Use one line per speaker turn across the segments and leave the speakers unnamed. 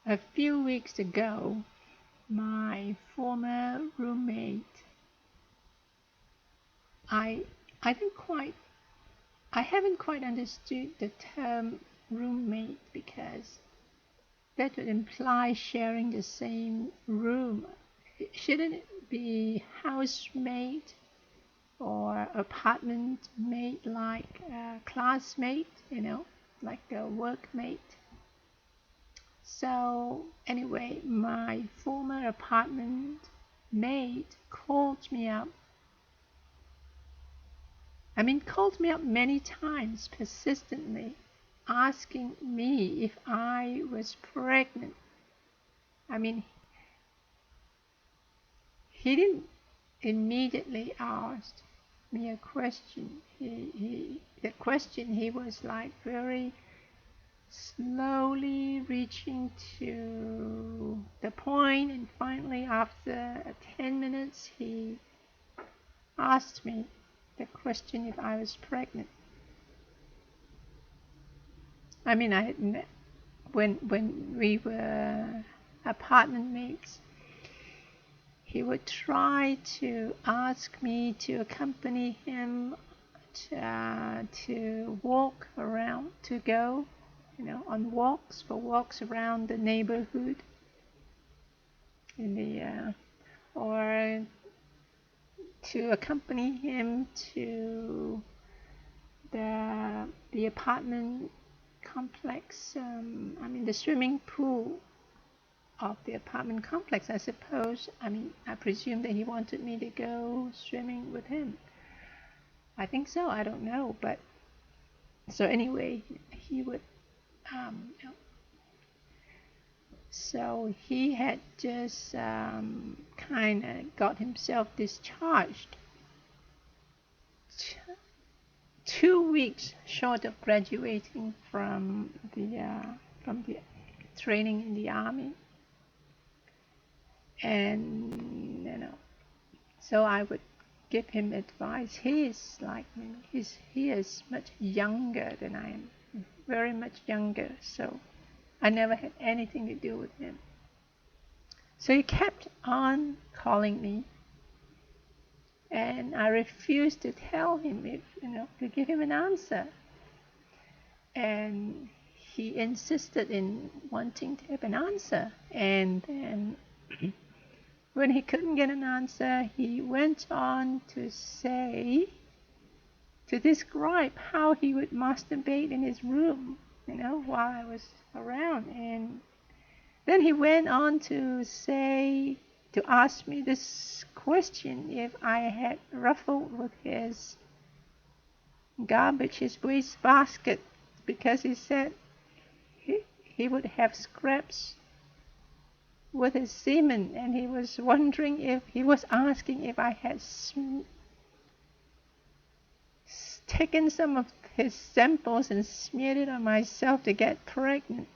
A few weeks ago, my former roommate, I I didn't quite I haven't quite understood the term roommate because that would imply sharing the same room. Shouldn't it be housemate or apartment mate, like a classmate, like a workmate? So anyway, my former apartment mate called me up many times persistently, asking me if I was pregnant. I mean, he didn't immediately ask me a question. The question, he was like very slowly reaching to the point, and finally, after 10 minutes, he asked me the question if I was pregnant. I mean, I had when we were apartment mates, he would try to ask me to accompany him to walk around, to go, on walks around the neighborhood, in the or to accompany him to the apartment complex. The swimming pool of the apartment complex, I suppose. I presume that he wanted me to go swimming with him. I think so. I don't know, but so anyway, he would. So he had just kind of got himself discharged 2 weeks short of graduating from the training in the army, and so I would give him advice. He is like he is much younger than I am, very much younger. So I never had anything to do with him. So he kept on calling me, and I refused to tell him to give him an answer. And he insisted in wanting to have an answer, and then when he couldn't get an answer, he went on to describe how he would masturbate in his room, while I was around. And then he went on to ask me this question, if I had ruffled with his his waste basket, because he said he would have scraps with his semen, and he was asking if I had taken some of his samples and smeared it on myself to get pregnant.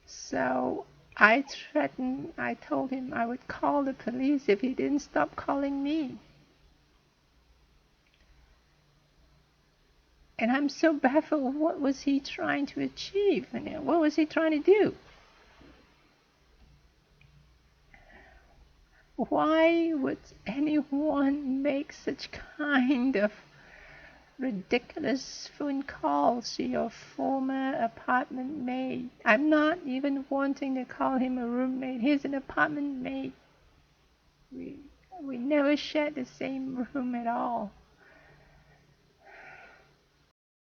So I told him I would call the police if he didn't stop calling me. And I'm so baffled. What was he trying to achieve? What was he trying to do? Why would anyone make such kind of ridiculous phone calls to your former apartment mate? I'm not even wanting to call him a roommate. He's an apartment mate. We never shared the same room at all.